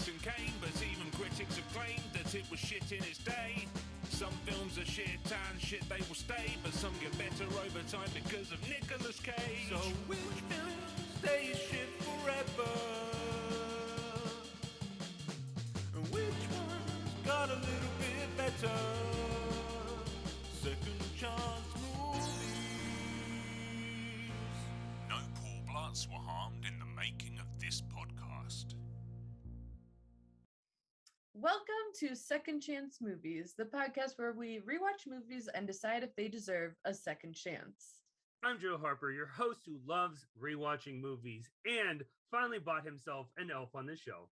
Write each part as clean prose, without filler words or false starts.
Citizen Kane, but even critics have claimed that it was shit in its day. Some films are shit and shit they will stay, but some get better over time because of Nicolas Cage. So which film stays shit forever? And which one's got a little bit better? Second chance movies. No poor bloods were harmed in the making of this podcast. Welcome to Second Chance Movies, the podcast where we rewatch movies and decide if they deserve a second chance. I'm Joe Harper, your host who loves rewatching movies and finally bought himself an elf on this show.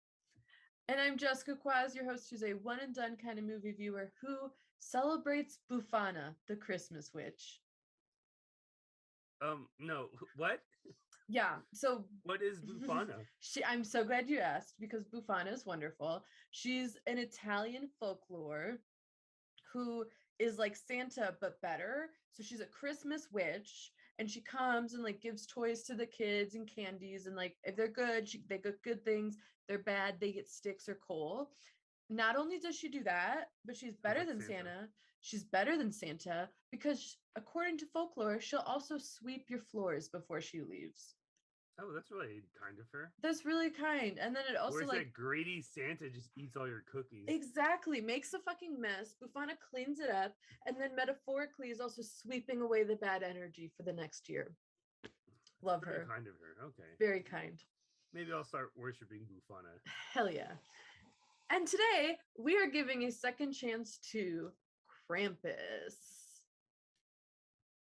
And I'm Jessica Kwazz, your host who's a one and done kind of movie viewer who celebrates Buffana, the Christmas witch. No, what? Yeah, so what is Buffana? I'm so glad you asked because Buffana is wonderful. She's an Italian folklore who is like Santa but better. So she's a Christmas witch and she comes and like gives toys to the kids and candies, and like if they're good, they get good things. If they're bad, they get sticks or coal. Not only does she do that, but she's better than Santa. She's better than Santa because according to folklore, she'll also sweep your floors before she leaves. Oh, that's really kind of her. That's really kind. And then it also Where's like that greedy Santa just eats all your cookies? Exactly. Makes a fucking mess. Buffana cleans it up and then metaphorically is also sweeping away the bad energy for the next year. Love Very her. kind of her. Okay. Very kind. Maybe I'll start worshiping Buffana. Hell yeah. And today we are giving a second chance to Krampus.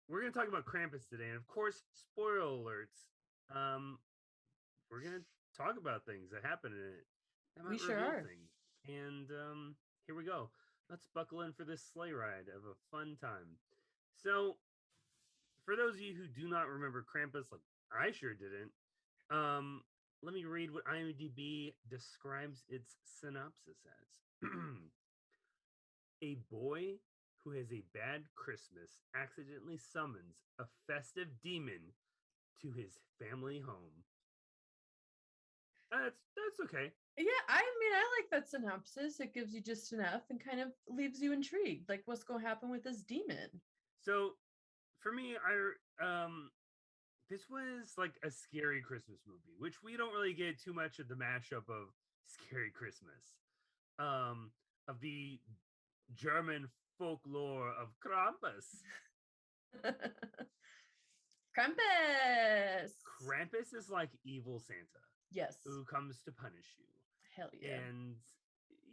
We're going to talk about Krampus today. And of course, spoiler alerts. We're going to talk about things that happen in it. That might we sure are. Things. And here we go. Let's buckle in for this sleigh ride of a fun time. So, for those of you who do not remember Krampus, like I sure didn't, let me read what IMDb describes its synopsis as. A boy who has a bad Christmas accidentally summons a festive demon to his family home. That's okay. Yeah, I mean, I like that synopsis. It gives you just enough and kind of leaves you intrigued. Like, what's going to happen with this demon? So, for me, this was like a scary Christmas movie, which we don't really get too much of the mashup of Scary Christmas, of the German folklore of Krampus. Krampus is like evil Santa. Yes. Who comes to punish you. Hell yeah. And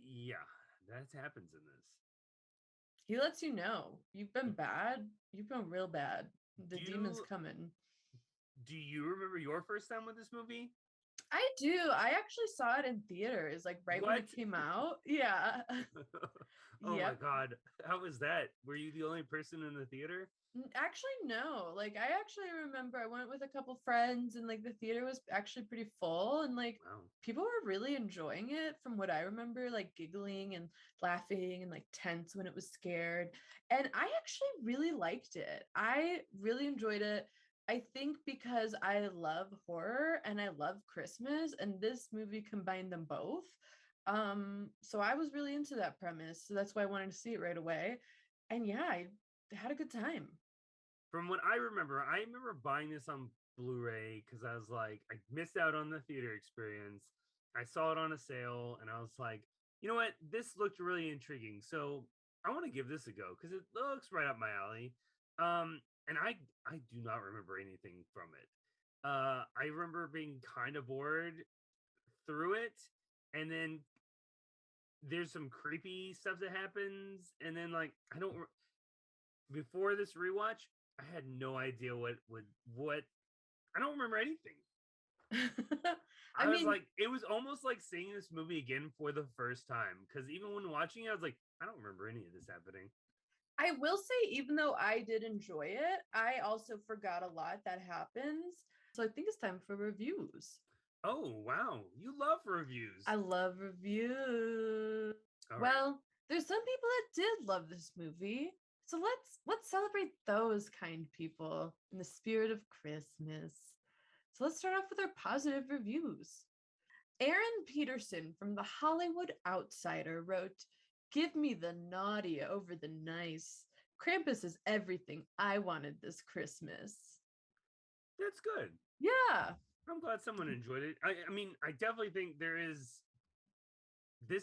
yeah, that happens in this. He lets you know you've been bad. You've been real bad. The demon's coming. Do you remember your first time with this movie? I do. I actually saw it in theaters, like when it came out. Yeah. Oh my God. How was that? Were you the only person in the theater? Actually, no. Like, I actually remember I went with a couple friends and like the theater was actually pretty full and like people were really enjoying it from what I remember, like giggling and laughing and like tense when it was scared. And I actually really liked it. I really enjoyed it. I think because I love horror and I love Christmas, and this movie combined them both. So I was really into that premise. So that's why I wanted to see it right away. And yeah, I had a good time. From what I remember buying this on Blu-ray because I was like, I missed out on the theater experience. I saw it on a sale and I was like, you know what? This looked really intriguing. So I want to give this a go because it looks right up my alley. And I do not remember anything from it. I remember being kind of bored through it. And then there's some creepy stuff that happens. And then like, before this rewatch, I had no idea what I don't remember anything. I was like, it was almost like seeing this movie again for the first time. Because even when watching it, I was like, I don't remember any of this happening. I will say, even though I did enjoy it, I also forgot a lot that happens. So I think it's time for reviews. Oh, wow. You love reviews. I love reviews. All well, right. There's some people that did love this movie. So let's celebrate those kind people in the spirit of Christmas. So let's start off with our positive reviews. Aaron Peterson from The Hollywood Outsider wrote, "Give me the naughty over the nice. Krampus is everything I wanted this Christmas." That's good. Yeah. I'm glad someone enjoyed it. I mean, I definitely think this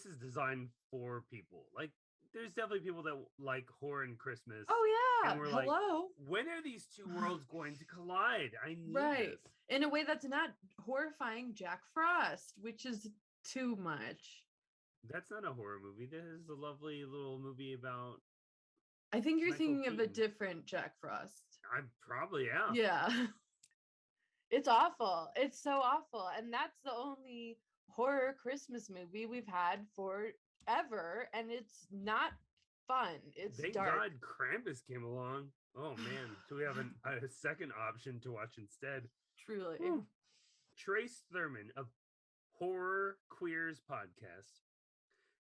is designed for people. Like, there's definitely people that like horror and Christmas. Oh yeah. And we're Hello. like, when are these two worlds going to collide? I need this. In a way that's not horrifying Jack Frost, which is too much. That's not a horror movie. This is a lovely little movie about. I think you're Michael thinking of a Keaton. different Jack Frost. I probably am. Yeah. It's awful. It's so awful. And that's the only horror Christmas movie we've had forever. And it's not fun. It's Thank dark. God Krampus came along. Oh man. So we have a second option to watch instead. Truly. Whew. Trace Thurman of Horror Queers podcast.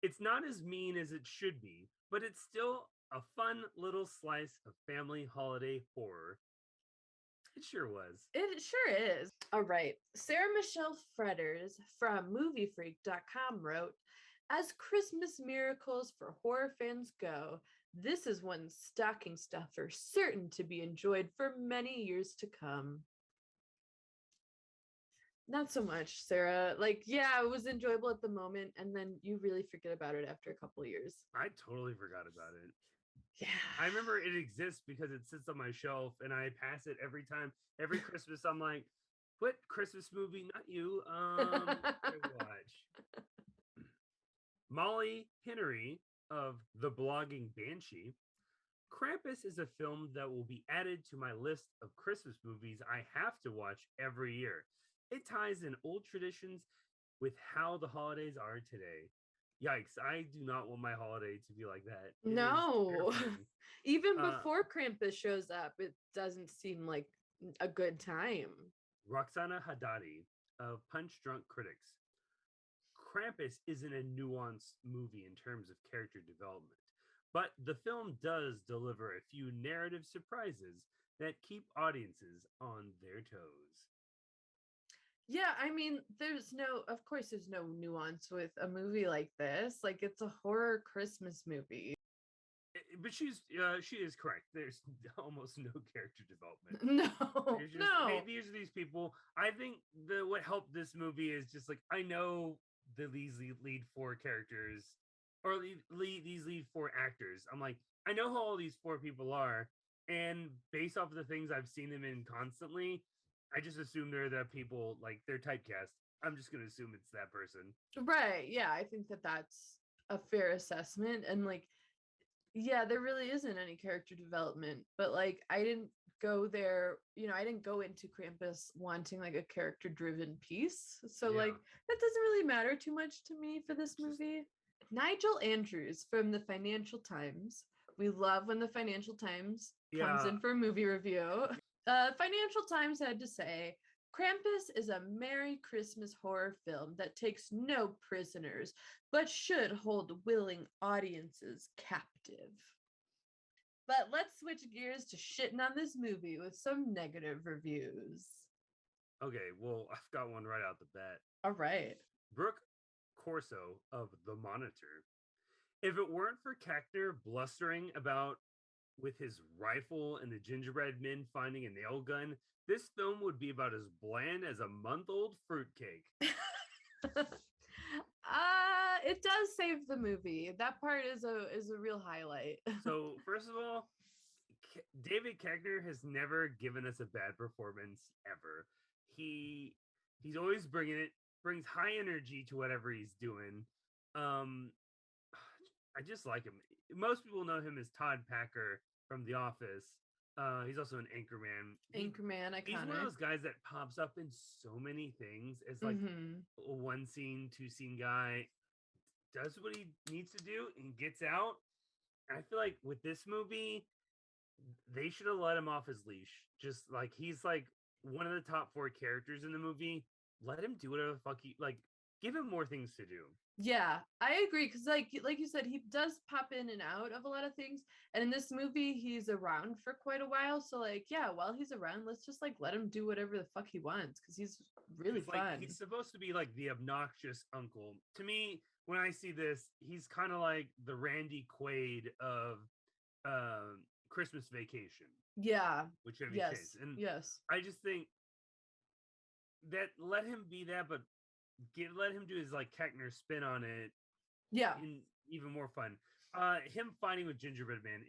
It's not as mean as it should be, but it's still a fun little slice of family holiday horror. It sure was. It sure is. All right. Sarah Michelle Fretters from MovieFreak.com wrote, "As Christmas miracles for horror fans go, this is one stocking stuffer certain to be enjoyed for many years to come." Not so much, Sarah. Like, yeah, it was enjoyable at the moment, and then you really forget about it after a couple of years. I totally forgot about it. Yeah. I remember it exists because it sits on my shelf and I pass it every time. Every Christmas, I'm like, what Christmas movie? Not you. Watch. Molly Henry of The Blogging Banshee. Krampus is a film that will be added to my list of Christmas movies I have to watch every year. It ties in old traditions with how the holidays are today. Yikes, I do not want my holiday to be like that. No. Even before Krampus shows up, it doesn't seem like a good time. Roxana Haddadi of Punch Drunk Critics. Krampus isn't a nuanced movie in terms of character development, but the film does deliver a few narrative surprises that keep audiences on their toes. Yeah, I mean, of course, there's no nuance with a movie like this. Like, it's a horror Christmas movie. But she is correct. There's almost no character development. No, Hey, these are these people. I think what helped this movie is just like, I know these lead four characters, or these lead four actors. I'm like, I know who all these four people are, and based off of the things I've seen them in constantly, I just assume they're the people, like, they're typecast. I'm just going to assume it's that person. Right. Yeah, I think that's a fair assessment. And, like, yeah, there really isn't any character development. But, like, I didn't go there, I didn't go into Krampus wanting, like, a character-driven piece. So, like, that doesn't really matter too much to me for this movie. Nigel Andrews from the Financial Times. We love when the Financial Times comes in for a movie review. Financial Times had to say, "Krampus is a Merry Christmas horror film that takes no prisoners, but should hold willing audiences captive." But let's switch gears to shitting on this movie with some negative reviews. Okay, well, I've got one right out the bat. All right. Brooke Corso of The Monitor. If it weren't for Keckner blustering about with his rifle and the gingerbread men finding a nail gun, this film would be about as bland as a month-old fruitcake. It does save the movie. That part is a real highlight. So, first of all, David Keckner has never given us a bad performance ever. He's always brings high energy to whatever he's doing. I just like him. Most people know him as Todd Packer from The Office. He's also an Anchorman. Anchorman, iconic. He's one of those guys that pops up in so many things as like a one scene, two scene guy. Does what he needs to do and gets out. And I feel like with this movie, they should have let him off his leash. Just like he's like one of the top four characters in the movie. Let him do whatever the fuck he like. give him more things to do. Yeah, I agree, because like you said, he does pop in and out of a lot of things, and in this movie he's around for quite a while, so like, yeah, while he's around, let's just like let him do whatever the fuck he wants, because he's really Like, fun. he's supposed to be like the obnoxious uncle. To me, when I see this, he's kind of like the Randy Quaid of Christmas Vacation. Yeah. Whichever Yes. case. And yes. I just think that let him be that, but let him do his like Keckner spin on it. Yeah. And even more fun. Him fighting with Gingerbread Man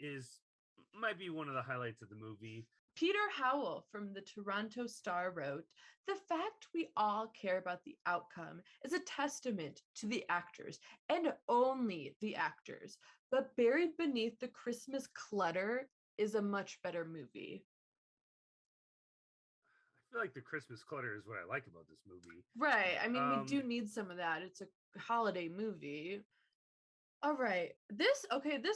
might be one of the highlights of the movie. Peter Howell from the Toronto Star wrote, "The fact we all care about the outcome is a testament to the actors, and only the actors. But buried beneath the Christmas clutter is a much better movie." I feel like the Christmas clutter is what I like about this movie. Right. I mean, we do need some of that. It's a holiday movie. All right. This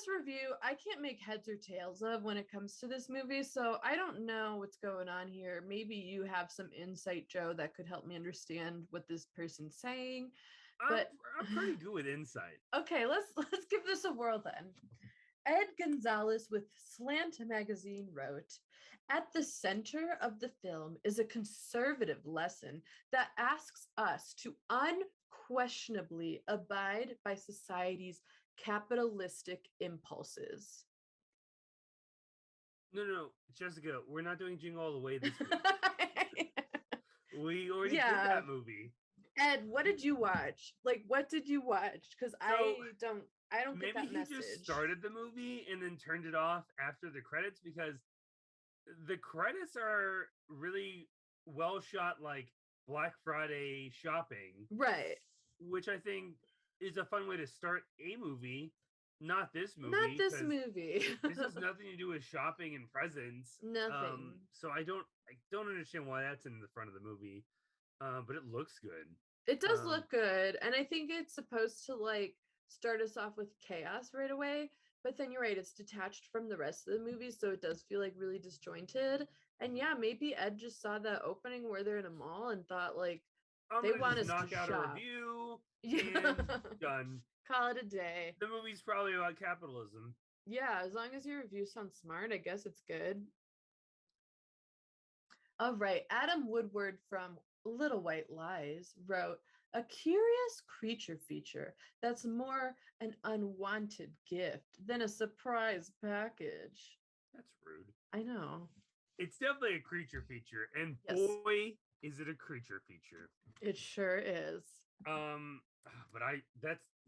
review, I can't make heads or tails of when it comes to this movie. So I don't know what's going on here. Maybe you have some insight, Joe, that could help me understand what this person's saying. But I'm pretty good with insight. Okay, let's give this a whirl then. Ed Gonzalez with Slant Magazine wrote, "At the center of the film is a conservative lesson that asks us to unquestionably abide by society's capitalistic impulses." No, Jessica, we're not doing Jingle All the Way this week. We already did that movie. Ed, what did you watch? Like, what did you watch? Because I don't get that message. Maybe he just started the movie and then turned it off after the credits, because the credits are really well shot, like Black Friday shopping. Right. Which I think is a fun way to start a movie. Not this movie. Not this movie. This has nothing to do with shopping and presents. Nothing. So I don't understand why that's in the front of the movie. But it looks good. It does look good. And I think it's supposed to like start us off with chaos right away. But then you're right, it's detached from the rest of the movie. So it does feel like really disjointed. And yeah, maybe Ed just saw the opening where they're in a mall and thought like, they want us to knock out shop. A review. Yeah. And done. Call it a day. The movie's probably about capitalism. Yeah, as long as your review sounds smart, I guess it's good. All right, Adam Woodward from Little White Lies wrote, "A curious creature feature that's more an unwanted gift than a surprise package." That's rude. I know. It's definitely a creature feature, and yes. Boy, is it a creature feature. It sure is. But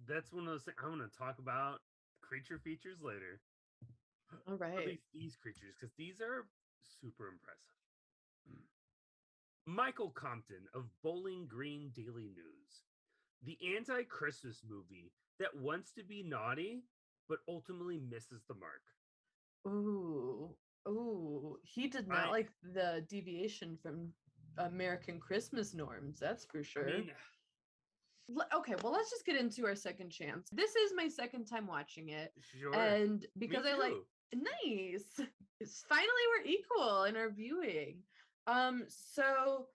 that's one of those things I want to talk about creature features later. All right. At least these creatures, because these are super impressive. Michael Compton of Bowling Green Daily News. The anti-Christmas movie that wants to be naughty, but ultimately misses the mark. Ooh. He did not like the deviation from American Christmas norms, that's for sure. I mean, okay, well, let's just get into our second chance. This is my second time watching it. Sure. And because I like, nice. It's finally we're equal in our viewing. So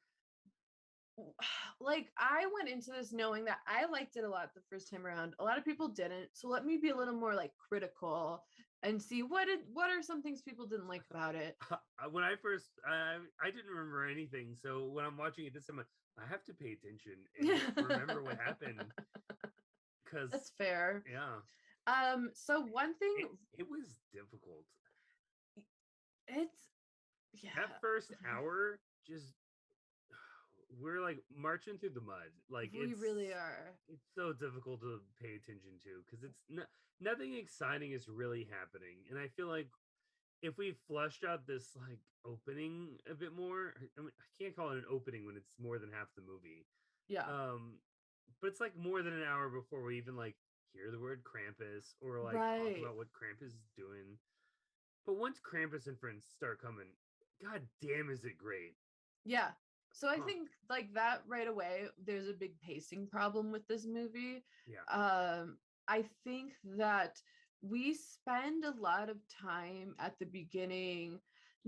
like I went into this knowing that I liked it a lot the first time around. A lot of people didn't. So let me be a little more like critical and see what are some things people didn't like about it. When I first I didn't remember anything. So when I'm watching it this time, I have to pay attention and remember what happened. Cause that's fair. Yeah. So one thing it was difficult. Yeah. That first hour, just we're like marching through the mud. Like we really are. It's so difficult to pay attention to because it's nothing exciting is really happening. And I feel like if we fleshed out this like opening a bit more, I mean, I can't call it an opening when it's more than half the movie. Yeah. But it's like more than an hour before we even like hear the word Krampus or like talk about what Krampus is doing. But once Krampus and friends start coming, god damn, is it great. Yeah. So I think like that right away, there's a big pacing problem with this movie. Yeah. I think that we spend a lot of time at the beginning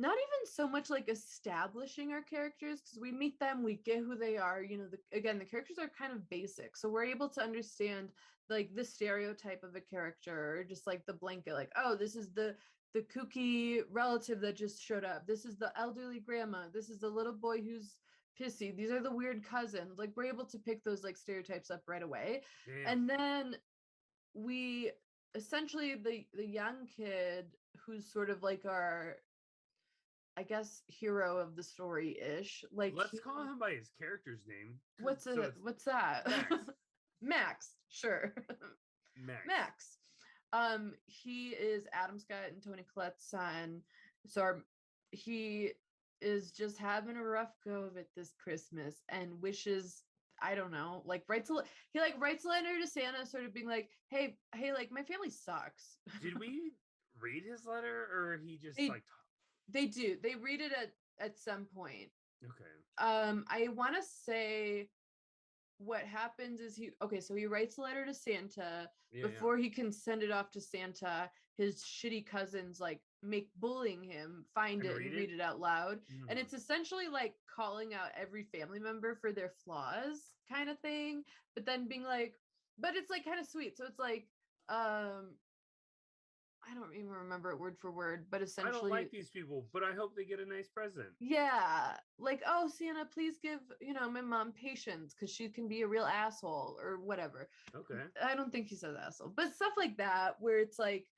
not even so much like establishing our characters, because we meet them, we get who they are. You know, again, the characters are kind of basic, so we're able to understand like the stereotype of a character, or just like the blanket, like, oh, this is the kooky relative that just showed up, this is the elderly grandma, this is the little boy who's pissy, these are the weird cousins. Like, we're able to pick those like stereotypes up right away. Damn. And then we essentially, the young kid who's sort of like our, I guess, hero of the story ish. Like, let's call him by his character's name. What's that? Max. Max, sure. Max. He is Adam Scott and Toni Collette's son. So he is just having a rough go of it this Christmas and wishes, I don't know, like writes a letter to Santa, sort of being like, hey, like, my family sucks. Did we read his letter, or he just they do. They read it at some point. Okay. I want to say what happens is he writes a letter to Santa. Before he can send it off to Santa, his shitty cousins like make bullying him find it and read it out loud. And it's essentially like calling out every family member for their flaws kind of thing, but then being like, but it's like kind of sweet. So it's like, I don't even remember it word for word, but essentially, I don't like these people, but I hope they get a nice present. Yeah, like, oh, Santa, please give, my mom patience because she can be a real asshole or whatever. Okay. I don't think he says asshole, but stuff like that where it's like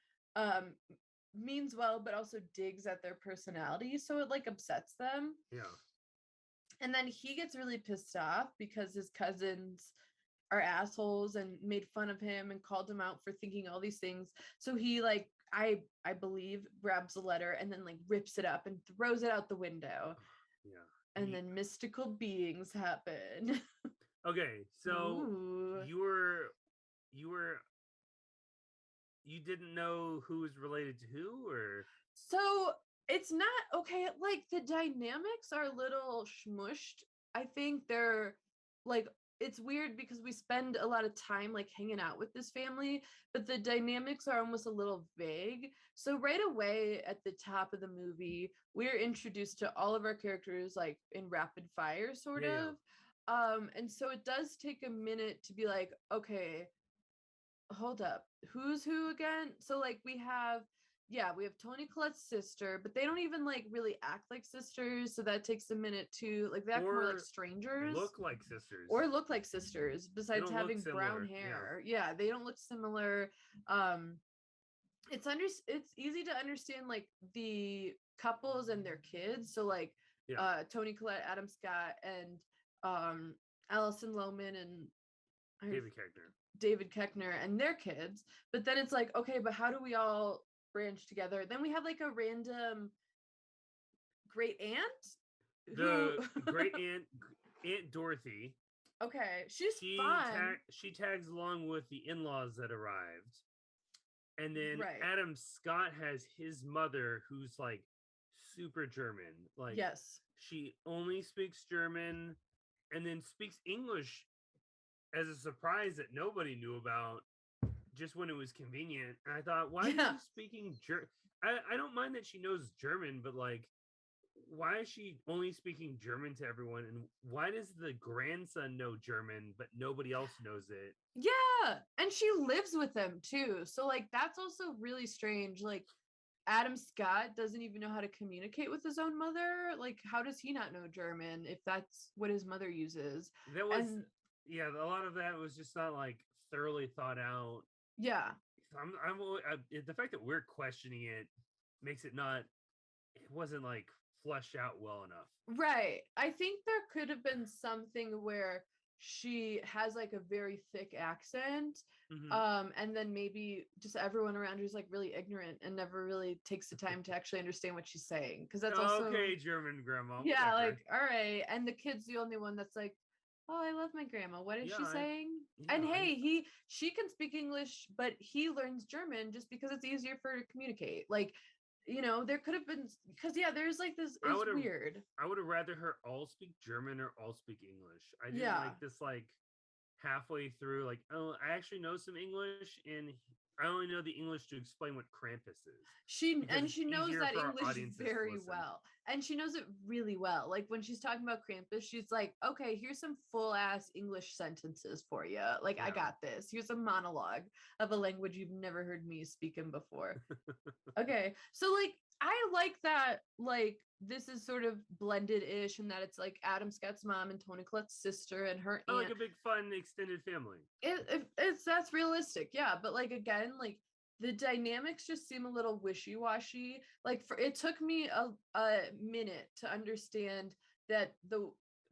means well, but also digs at their personality, so it like upsets them. Yeah. And then he gets really pissed off because his cousins are assholes and made fun of him and called him out for thinking all these things. So he like, I believe, grabs a letter and then like rips it up and throws it out the window. Yeah. And then mystical beings happen. Okay, so Ooh. you didn't know who was related to who, or? So it's not okay. Like, the dynamics are a little smushed. I think they're like, it's weird because we spend a lot of time like hanging out with this family, but the dynamics are almost a little vague. So right away at the top of the movie, we're introduced to all of our characters like in rapid fire sort of. And so it does take a minute to be like, okay, hold up, who's who again? So like we have Toni Collette's sister, but they don't even like really act like sisters, so that takes a minute too. Like, they act more like strangers, look like sisters, besides having brown hair. Yeah, they don't look similar. It's easy to understand like the couples and their kids. So like Toni Collette, Adam Scott, and Allison Lohman and David Koechner and their kids. But then it's like, okay, but how do we all branch together? Then we have like a random great aunt, great aunt Dorothy. Okay, she's fun. She tags along with the in-laws that arrived, and then Adam Scott has his mother, who's like super German. Like, yes, she only speaks German and then speaks English as a surprise that nobody knew about, just when it was convenient. And I thought, why is she speaking German? I don't mind that she knows German, but like, why is she only speaking German to everyone? And why does the grandson know German, but nobody else knows it? Yeah. And she lives with them too. So like, that's also really strange. Like, Adam Scott doesn't even know how to communicate with his own mother. Like, how does he not know German if that's what his mother uses? That was, a lot of that was just not like thoroughly thought out. Yeah. The fact that we're questioning it makes it wasn't like fleshed out well enough. Right. I think there could have been something where she has like a very thick accent, and then maybe just everyone around her is like really ignorant and never really takes the time to actually understand what she's saying, because that's also okay, German grandma. Yeah, whatever. Like, all right, and the kid's the only one that's like, oh, I love my grandma. What is she saying? And hey, she can speak English, but he learns German just because it's easier for her to communicate. Like, there could have been, because there's like this, it's weird. I would have rather her all speak German or all speak English. I didn't like this like halfway through, like, oh, I actually know some English and I only know the English to explain what Krampus is. She Because it's knows easier that for our English audiences to very listen. well. And she knows it really well. Like when she's talking about Krampus, she's like, okay, here's some full ass English sentences for you. Like, I Yeah. got this. Here's a monologue of a language you've never heard me speaking before. Okay. So like I like that like this is sort of blended-ish and that it's like Adam Scott's mom and Toni Collette's sister and her I aunt. like a big fun extended family. It's that's realistic, yeah. But like again, like the dynamics just seem a little wishy-washy. Like for it took me a minute to understand that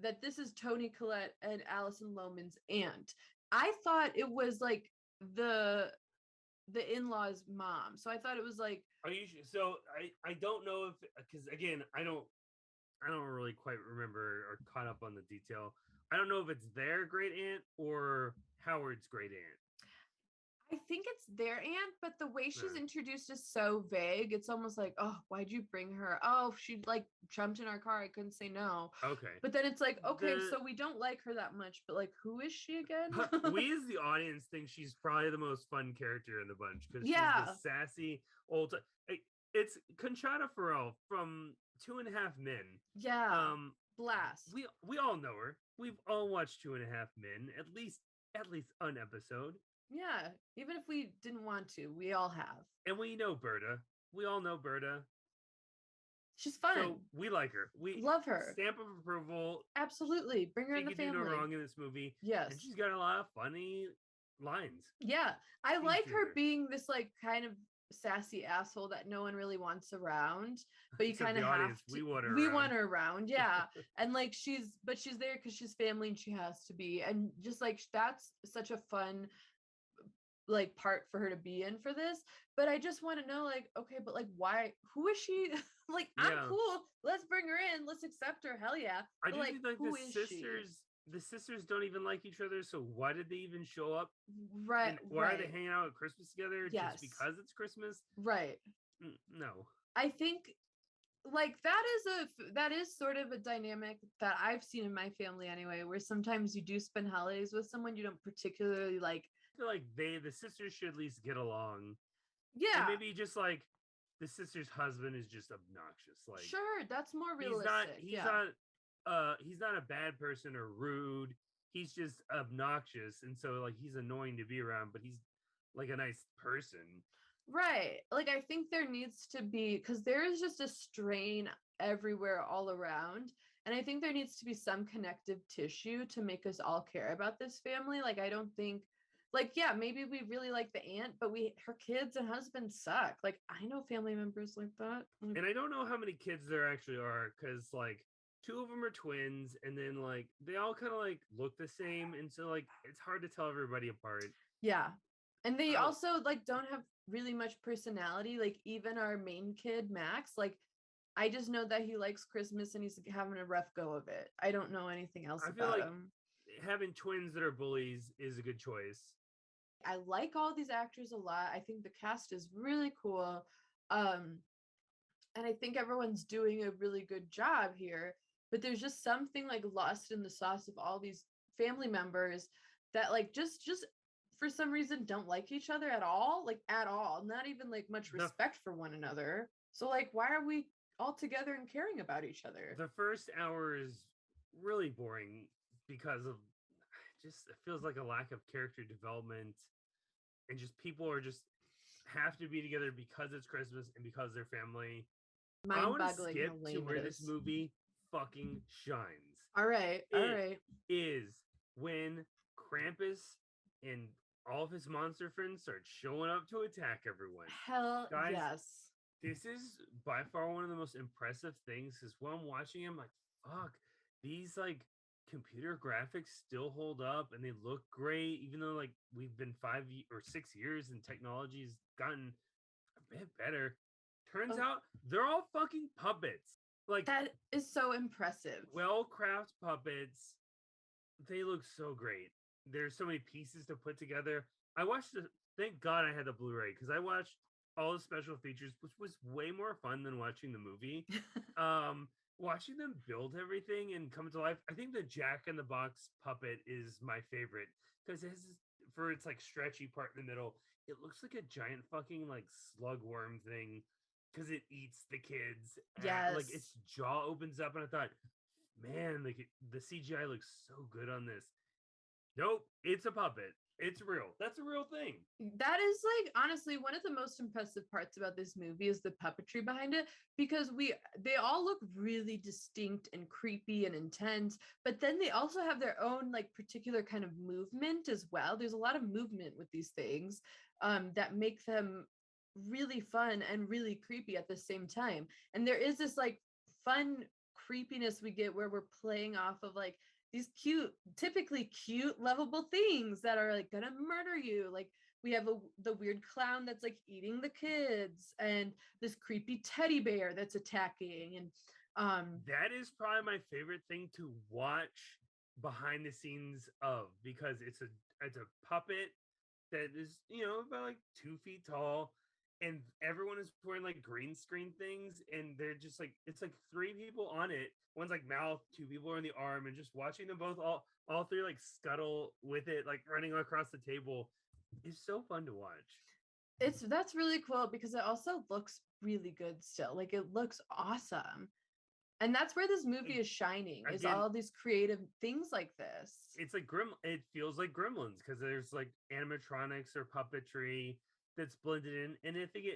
that this is Toni Collette and Allison Lohman's aunt. I thought it was like the in-laws mom. So I thought it was like Are you so I don't know if because again I don't really quite remember or caught up on the detail. I don't know if it's their great aunt or Howard's great aunt. I think it's their aunt, but the way she's Yeah. introduced is so vague. It's almost like, oh, why'd you bring her? Oh, she like jumped in our car. I couldn't say no. Okay. But then it's like, okay, The- so we don't like her that much, but like, who is she again? we as the audience think she's probably the most fun character in the bunch because Yeah. she's the sassy old. It's Conchata Ferrell from 2.5 Men. Yeah. Blast. We all know her. We've all watched 2.5 Men at least an episode. Yeah. Even if we didn't want to, we all have. And we know Berta. We all know Berta. She's fun. So we like her. We love her. Stamp of approval. Absolutely. Bring her She in the can do family. no wrong in this movie. Yes. And she's got a lot of funny lines. Yeah. I Scenes like in her there. being this like kind of sassy asshole that no one really wants around, but you Except kind of the have audience, to. we want her We around. want her around, yeah. And like she's there because she's family and she has to be, and just like that's such a fun like part for her to be in for this. But I just want to know, like, okay, but like, why? Who is she? Like, I'm Yeah. cool. Let's bring her in. Let's accept her. Hell yeah. I But, do like, think like who the is sisters. The sisters don't even like each other, so why did they even show up? she? Right. And why are they right. hanging out at Christmas together? Yes. Just because it's Christmas? Right. No. I think like that is sort of a dynamic that I've seen in my family anyway, where sometimes you do spend holidays with someone you don't particularly like. I feel like the sisters should at least get along. Yeah. And maybe just like the sister's husband is just obnoxious. Like Sure, that's more he's realistic. he's not a bad person or rude. He's just obnoxious. And so like he's annoying to be around, but he's like a nice person. Right. Like I think there needs to be, because there is just a strain everywhere all around. And I think there needs to be some connective tissue to make us all care about this family. Like I don't think like, yeah, maybe we really like the aunt, but her kids and husband suck. Like I know family members like that. Like, And I don't know how many kids there actually are, because like 2 of them are twins, and then like they all kind of like look the same, and so like it's hard to tell everybody apart. yeah. And they Oh. also like don't have really much personality. Like even our main kid, Max, like I just know that he likes Christmas and he's having a rough go of it. I don't know anything else I feel about like him. having twins that are bullies is a good choice. I like all these actors a lot. I think the cast is really cool. And I think everyone's doing a really good job here. But there's just something like lost in the sauce of all these family members that like just for some reason don't like each other at all. Like at all. Not even like much The- respect for one another. So like why are we all together and caring about each other? The first hour is really boring because of just it feels like a lack of character development, and just people are just have to be together because it's Christmas and because they're family. I want to Mind-boggling how skip to lame where it this is. movie fucking shines. All right. It is when Krampus and all of his monster friends start showing up to attack everyone. Hell Guys, yes. This is by far one of the most impressive things, because when I'm watching him, like, fuck, these like computer graphics still hold up and they look great, even though like we've been 5 or 6 years and technology's gotten a bit better. Turns Oh. out they're all fucking puppets. Like That is so impressive. well-crafted puppets. They look so great. There's so many pieces to put together. I watched thank God I had the Blu-ray, because I watched all the special features, which was way more fun than watching the movie. Watching them build everything and come to life. I think the Jack in the Box puppet is my favorite, because for its like stretchy part in the middle, it looks like a giant fucking like slugworm thing because it eats the kids. Yes. Like its jaw opens up, and I thought, man, like the CGI looks so good on this. Nope, it's a puppet. It's real. That's a real thing. That is like honestly one of the most impressive parts about this movie is the puppetry behind it, because they all look really distinct and creepy and intense, but then they also have their own like particular kind of movement as well. There's a lot of movement with these things that make them really fun and really creepy at the same time. And there is this like fun creepiness we get where we're playing off of like these typically cute, lovable things that are like gonna murder you. Like we have the weird clown that's like eating the kids, and this creepy teddy bear that's attacking. And that is probably my favorite thing to watch behind the scenes of, because it's a puppet that is, you know, about like 2 feet tall, and everyone is wearing like green screen things, and they're just like, it's like 3 people on it. One's like mouth, 2 people are in the arm, and just watching them both all 3 like scuttle with it, like running across the table, is so fun to watch. That's really cool because it also looks really good still. Like it looks awesome. And that's where this movie is shining, is Again, all these creative things like this. It's like it feels like Gremlins because there's like animatronics or puppetry that's blended in, and I think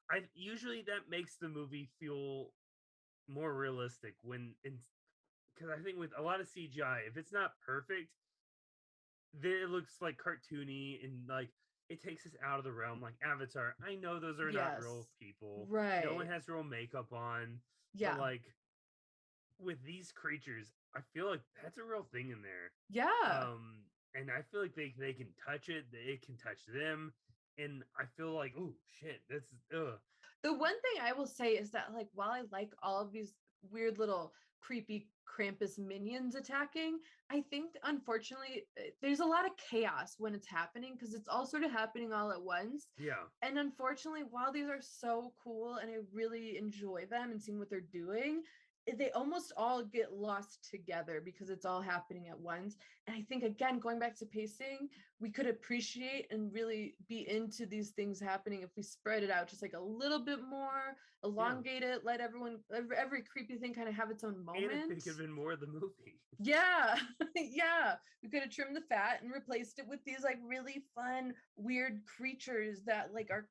I usually that makes the movie feel more realistic because I think with a lot of CGI, if it's not perfect, then it looks like cartoony, and like it takes us out of the realm. Like Avatar, I know those are not real people, right? No one has real makeup on, yeah. But like with these creatures, I feel like that's a real thing in there. Yeah. And I feel like they can touch it, it can touch them, and I feel like, oh shit, that's The one thing I will say is that like while I like all of these weird little creepy Krampus minions attacking, I think unfortunately there's a lot of chaos when it's happening because it's all sort of happening all at once. Yeah. And unfortunately, while these are so cool and I really enjoy them and seeing what they're doing, they almost all get lost together because it's all happening at once. And I think, again, going back to pacing, we could appreciate and really be into these things happening if we spread it out just like a little bit more, elongate it, let every creepy thing kind of have its own moment. And it could have been more of the movie. Yeah. Yeah. We could have trimmed the fat and replaced it with these like really fun, weird creatures that like are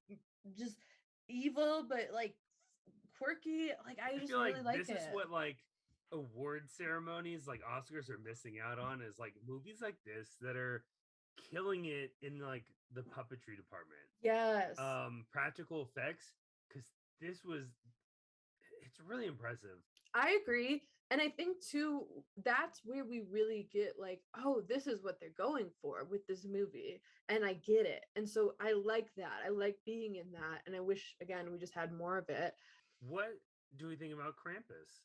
just evil, but like quirky. Like I just feel really like this it. Is what like award ceremonies like Oscars are missing out on, is like movies like this that are killing it in like the puppetry department. Yes. Practical effects, because it's really impressive. I agree. And I think too, that's where we really get like, oh, this is what they're going for with this movie. And I get it. And so I like that. I like being in that. And I wish, again, we just had more of it. What do we think about Krampus?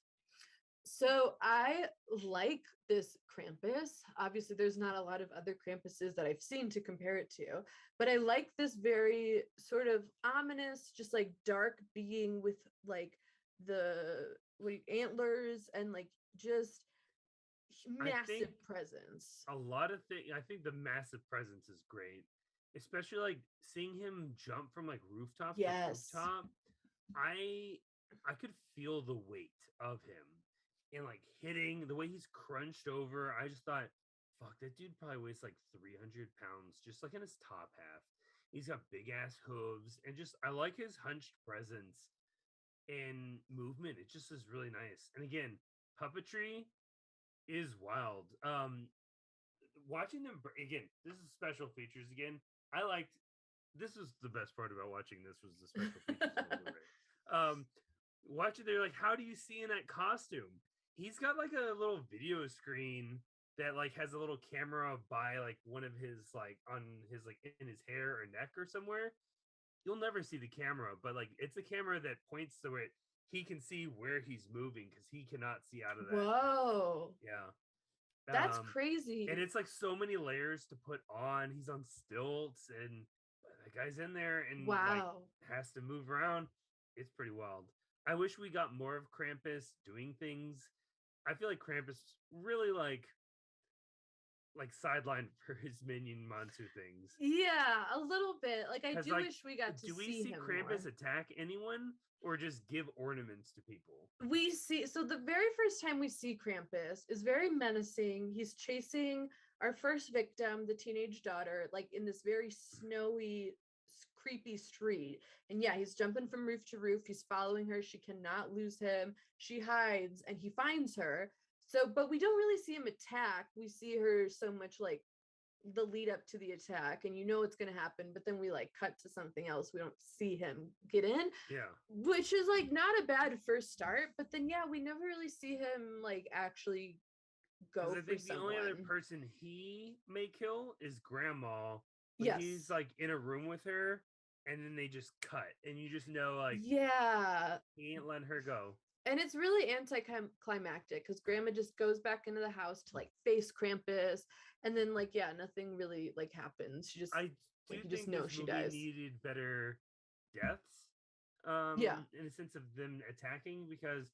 So I like this Krampus. Obviously, there's not a lot of other Krampuses that I've seen to compare it to, but I like this very sort of ominous, just like dark being with like the antlers and like just massive presence. A lot of things. I think the massive presence is great, especially like seeing him jump from like rooftop to rooftop. I could feel the weight of him and like hitting the way he's crunched over. I just thought, fuck, that dude probably weighs like 300 pounds, just like in his top half. He's got big ass hooves, and just I like his hunched presence and movement. It just is really nice. And again, puppetry is wild. Watching them again, this is special features again. This was the best part about watching this, was the special features. Watching, they're like, how do you see in that costume? He's got like a little video screen that like has a little camera by like one of his like on his like in his hair or neck or somewhere. You'll never see the camera, but like it's a camera that points to it. He can see where he's moving because he cannot see out of that. Whoa. Yeah. That's crazy. And it's like so many layers to put on. He's on stilts, and that guy's in there and like has to move around. It's pretty wild. I wish we got more of Krampus doing things. I feel like Krampus really like like sidelined for his minion monster things. Yeah, a little bit. Like, I do Like, wish we got to do we see see him Krampus more. attack anyone or just give ornaments to people? We see, so the very first time we see Krampus is very menacing. He's chasing our first victim, the teenage daughter, like in this very snowy, creepy street. And yeah, he's jumping from roof to roof. He's following her. She cannot lose him. She hides and he finds her. So, but we don't really see him attack. We see her so much like the lead up to the attack, and you know it's going to happen, but then we like cut to something else. We don't see him get in, Yeah, which is like not a bad first start, but then yeah, we never really see him like actually go because I for think the only other someone. person he may kill is Grandma. But Yes. he's like in a room with her, and then they just cut, and you just know like Yeah, he ain't letting her go. and it's really anticlimactic because Grandma just goes back into the house to like face Krampus, and then like yeah, nothing really like happens. She just I do like you think just know this she movie dies. needed better deaths, Yeah. in a sense of them attacking, because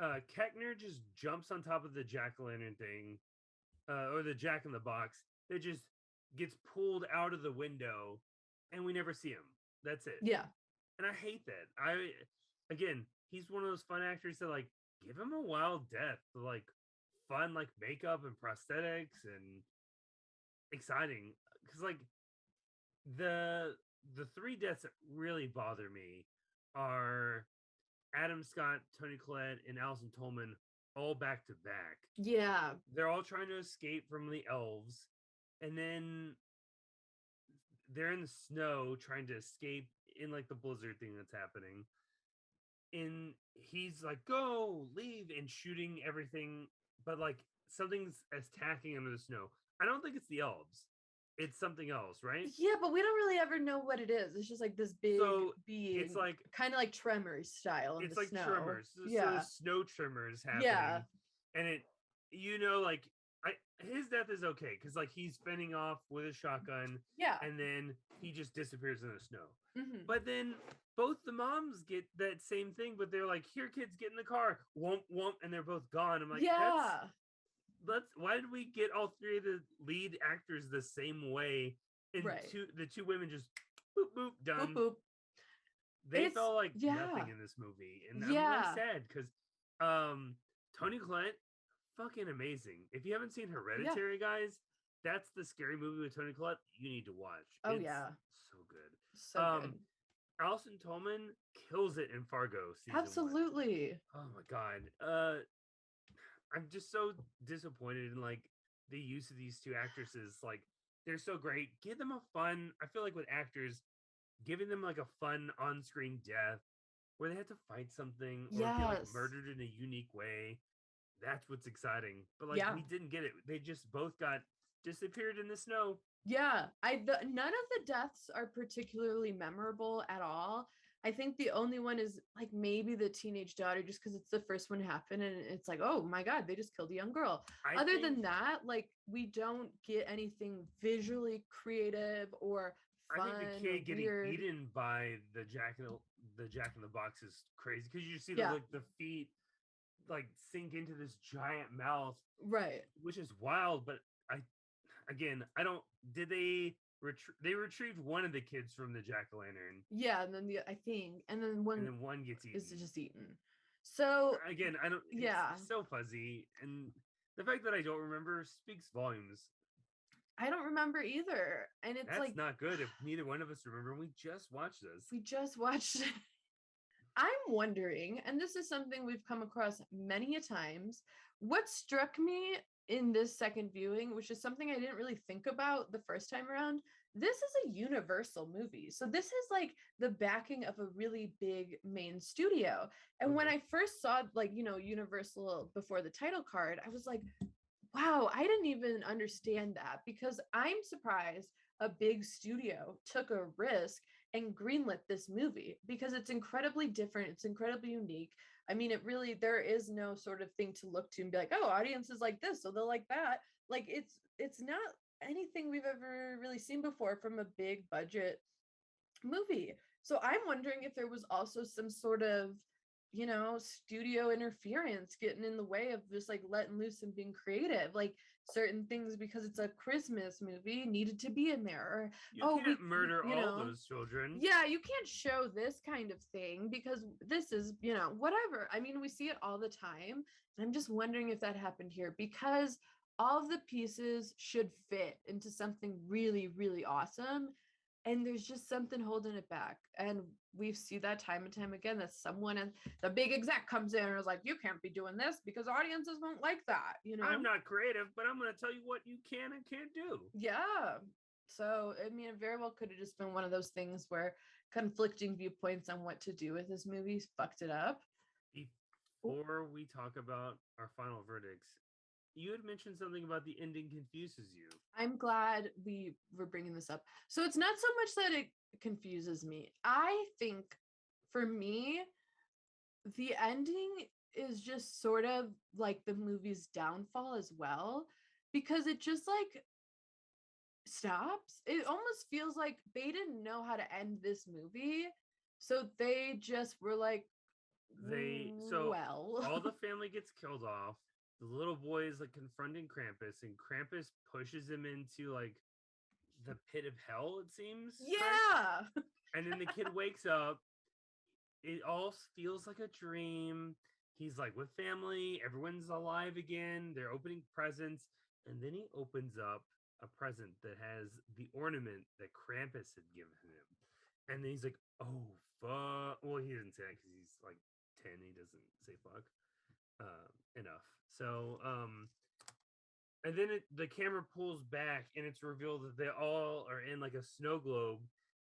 Keckner just jumps on top of the jack-o'-lantern thing, or the jack in the box that just gets pulled out of the window, and we never see him. That's it. Yeah. And I hate that. Again, he's one of those fun actors that like give him a wild death, like fun like makeup and prosthetics and exciting. Because like the three deaths that really bother me are Adam Scott, Tony Collette, and Allison Tolman, all back to back. Yeah. They're all trying to escape from the elves, and then they're in the snow trying to escape in like the blizzard thing that's happening. And he's like, go, leave, and shooting everything, but like something's attacking him in the snow. I don't think it's the elves. It's something else, right? Yeah, but we don't really ever know what it is. It's just like this big being. It's like kind of like Tremors style in it's the like snow. tremors. Yeah. So snow tremors happening. Yeah. And it, you know, like his death is okay because like he's fending off with a shotgun. Yeah. And then he just disappears in the snow. Mm-hmm. But then both the moms get that same thing, but they're like, here, kids, get in the car. Womp, womp. And they're both gone. I'm like, yeah. Why did we get all three of the lead actors the same way? And right. the two women just boop, boop, done. Boop, boop. They felt like nothing in this movie. And I'm really sad because Tony Collette, fucking amazing. If you haven't seen Hereditary, guys, that's the scary movie with Tony Collette you need to watch. Oh, it's so good. So good. Allison Tolman kills it in Fargo season Absolutely. 1. Oh my god. I'm just so disappointed in like the use of these two actresses. Like they're so great. Give them a fun. I feel like with actors, giving them like a fun on-screen death where they have to fight something or get like murdered in a unique way. That's what's exciting. But like we didn't get it. They just both got disappeared in the snow. Yeah, none of the deaths are particularly memorable at all. I think the only one is like maybe the teenage daughter, just because it's the first one to happen, and it's like, oh my god, they just killed a young girl. Other than that, like we don't get anything visually creative or fun. I think the kid getting eaten by the jack in the box is crazy because you see the feet like sink into this giant mouth, right? Which is wild. But I don't. Did they? They retrieved one of the kids from the jack-o'-lantern. Yeah, and then one gets eaten. Is just eaten. So again, I don't. It's so fuzzy, and the fact that I don't remember speaks volumes. I don't remember either, and it's that's not good. If neither one of us remember, we just watched this. We just watched it. I'm wondering, and this is something we've come across many a times. What struck me in this second viewing, which is something I didn't really think about the first time around, this is a Universal movie. So this is like the backing of a really big main studio. And when I first saw like, Universal before the title card, I was like, wow, I didn't even understand that, because I'm surprised a big studio took a risk and greenlit this movie, because it's incredibly different. It's incredibly unique. I mean, there is no sort of thing to look to and be like, oh, audiences like this, so they'll like that. Like it's not anything we've ever really seen before from a big budget movie. So I'm wondering if there was also some sort of studio interference getting in the way of just like letting loose and being creative. Like certain things, because it's a Christmas movie, needed to be in there. Or You can't murder all those children. Yeah, you can't show this kind of thing because this is, whatever. I mean, we see it all the time. And I'm just wondering if that happened here, because all of the pieces should fit into something really, really awesome. And there's just something holding it back. And we see that time and time again, that someone and the big exec comes in and is like, you can't be doing this because audiences won't like that. I'm not creative, but I'm going to tell you what you can and can't do. Yeah. So, I mean, it very well could have just been one of those things where conflicting viewpoints on what to do with this movie fucked it up. Before we talk about our final verdicts, you had mentioned something about the ending confuses you. I'm glad we were bringing this up. So it's not so much that it confuses me. I think for me, the ending is just sort of like the movie's downfall as well, because it just like stops. It almost feels like they didn't know how to end this movie. So they just were like, all the family gets killed off. The little boy is like confronting Krampus, and Krampus pushes him into like the pit of hell, it seems. Yeah. And then the kid wakes up. It all feels like a dream. He's like with family, everyone's alive again. They're opening presents, and then he opens up a present that has the ornament that Krampus had given him. And then he's like, oh, fuck. Well, he didn't say that because he's like 10. He doesn't say fuck enough. So, and then the camera pulls back, and it's revealed that they all are in like a snow globe.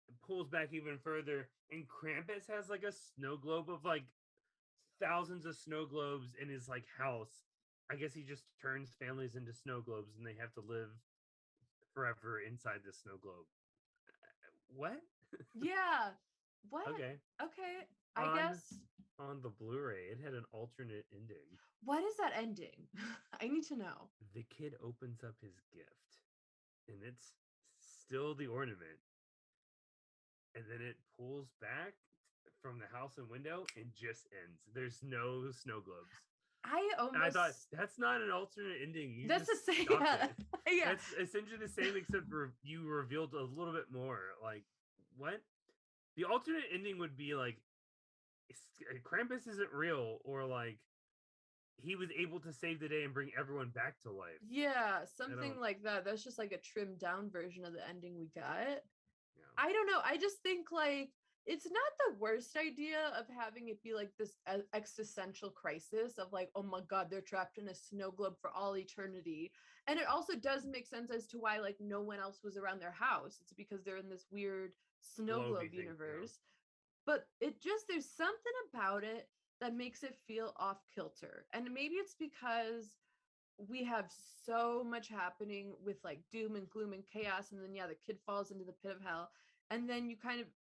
It pulls back even further, and Krampus has like a snow globe of like thousands of snow globes in his like house. I guess he just turns families into snow globes, and they have to live forever inside the snow globe. What? Yeah. What? Okay. I guess on the Blu-ray, it had an alternate ending. What is that ending? I need to know. The kid opens up his gift, and it's still the ornament. And then it pulls back from the house and window and just ends. There's no snow globes. I thought that's not an alternate ending. That's the same. Yeah. That's essentially the same, except you revealed a little bit more. Like, what? The alternate ending would be like Krampus isn't real, or like he was able to save the day and bring everyone back to life. Yeah, something like that. That's just like a trimmed down version of the ending we got. Yeah. I don't know. I just think like it's not the worst idea of having it be like this existential crisis of like, oh my God, they're trapped in a snow globe for all eternity. And it also does make sense as to why like no one else was around their house. It's because they're in this weird snow globe universe. But it just, there's something about it that makes it feel off kilter. And maybe it's because we have so much happening with like doom and gloom and chaos. And then, yeah, the kid falls into the pit of hell. And then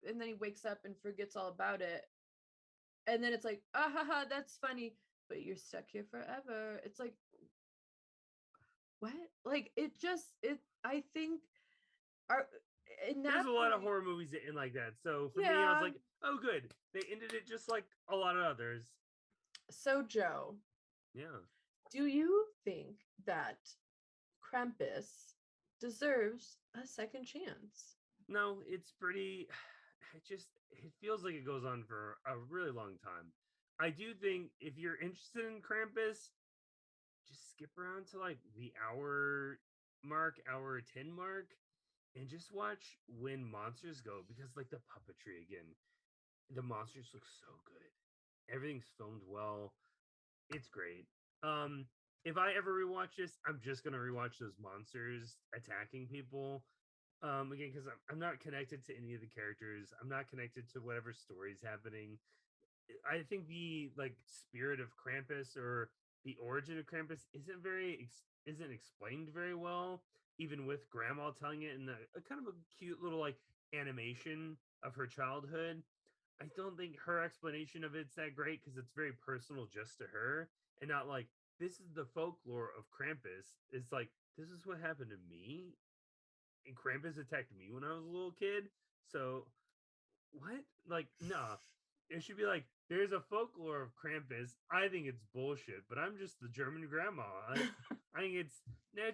and then he wakes up and forgets all about it. And then it's like, haha, that's funny. But you're stuck here forever. It's like, what? Like, I think there's a lot of horror movies that end like that. So for me, I was like, oh, good. They ended it just like a lot of others. So, Joe. Yeah. Do you think that Krampus deserves a second chance? No, it's pretty... It feels like it goes on for a really long time. I do think if you're interested in Krampus, just skip around to like the hour 10 mark, and just watch When Monsters Go, because like the puppetry again, the monsters look so good. Everything's filmed well. It's great. If I ever rewatch this, I'm just gonna rewatch those monsters attacking people. Again, because I'm not connected to any of the characters. I'm not connected to whatever story's happening. I think the like spirit of Krampus or the origin of Krampus isn't explained very well. Even with Grandma telling it in a kind of a cute little like animation of her childhood, I don't think her explanation of it's that great, because it's very personal just to her, and not like, this is the folklore of Krampus. It's like, this is what happened to me, and Krampus attacked me when I was a little kid. So what? Like, nah. It should be like, there's a folklore of Krampus. I think it's bullshit, but I'm just the German grandma. I think it's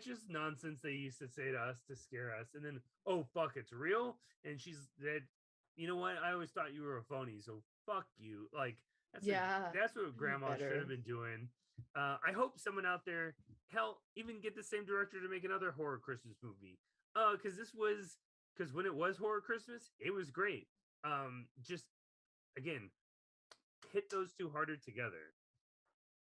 just nonsense they used to say to us to scare us. And then, oh, fuck, it's real. And she's that, you know what? I always thought you were a phony, so fuck you. Like, that's what grandma should have been doing. I hope someone out there, hell, even get the same director to make another horror Christmas movie. Because when it was horror Christmas, it was great. Just again, hit those two harder together.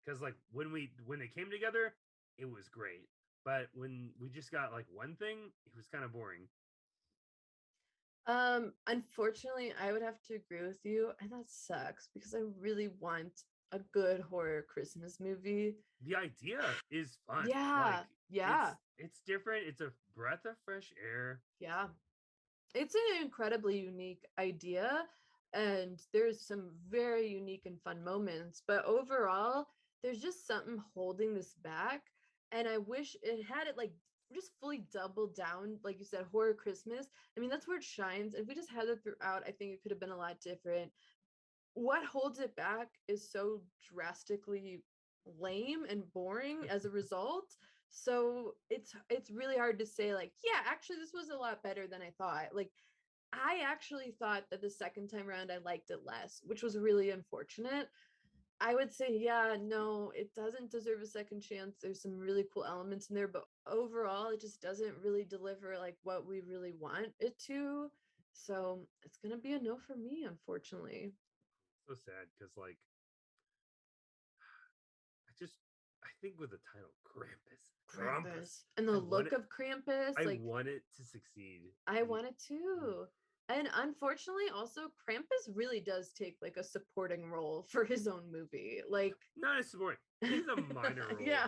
Because like when they came together, it was great. But when we just got like one thing, it was kind of boring. Unfortunately, I would have to agree with you, and that sucks because I really want a good horror Christmas movie. The idea is fun. Yeah, It's different. It's a breath of fresh air. Yeah. It's an incredibly unique idea, and there's some very unique and fun moments, but overall, there's just something holding this back, and I wish it had it like just fully doubled down, like you said, horror Christmas. I mean, that's where it shines. If we just had it throughout, I think it could have been a lot different. What holds it back is so drastically lame and boring as a result. So it's really hard to say like, yeah, actually this was a lot better than I thought. Like I actually thought that the second time around I liked it less, which was really unfortunate. I would say, yeah, no, it doesn't deserve a second chance. There's some really cool elements in there, but overall it just doesn't really deliver like what we really want it to. So it's gonna be a no for me, unfortunately. So sad because like I think with the title Krampus and the look of Krampus, I want it to succeed. I want it too. And unfortunately, also Krampus really does take like a supporting role for his own movie. Like not a supporting, he's a minor role. Yeah.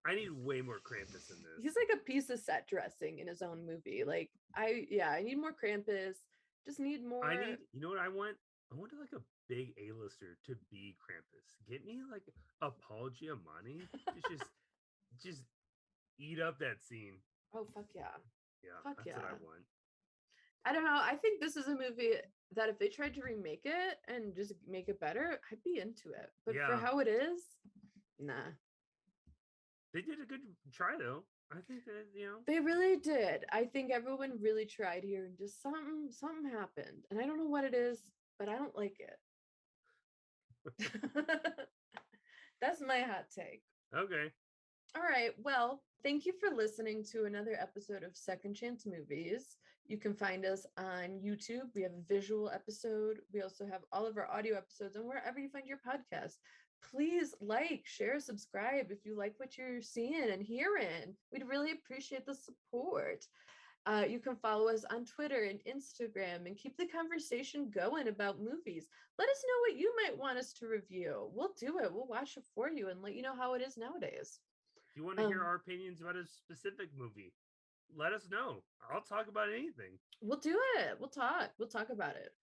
I need way more Krampus in this. He's like a piece of set dressing in his own movie. Like I need more Krampus. Just need more. You know what I want? I want like a big A-lister to be Krampus. Get me like a Paul Giamatti to just eat up that scene. Oh fuck yeah. Yeah, fuck that's yeah. what I want. I don't know. I think this is a movie that if they tried to remake it and just make it better, I'd be into it. But for how it is, nah. They did a good try though. I think that, they really did. I think everyone really tried here, and just something happened, and I don't know what it is, but I don't like it. That's my hot take. Okay. All right. Well, thank you for listening to another episode of Second Chance Movies. You can find us on YouTube. We have a visual episode. We also have all of our audio episodes, and wherever you find your podcast. Please like, share, subscribe if you like what you're seeing and hearing. We'd really appreciate the support. You can follow us on Twitter and Instagram and keep the conversation going about movies. Let us know what you might want us to review. We'll do it. We'll watch it for you and let you know how it is nowadays. If you want to hear our opinions about a specific movie, let us know. I'll talk about anything. We'll do it. We'll talk about it.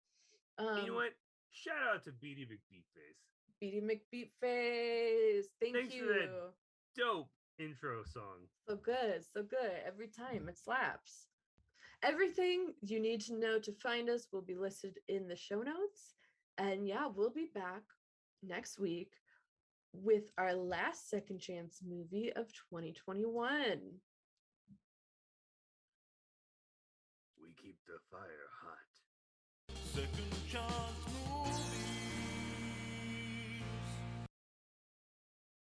You know what? Shout out to Beaty McBeatface. Beaty McBeatface. Thanks you. For that dope intro song. So good. Every time it slaps. Everything you need to know to find us will be listed in the show notes. And yeah, we'll be back next week with our last Second Chance movie of 2021. We keep the fire hot. Second Chance Movie.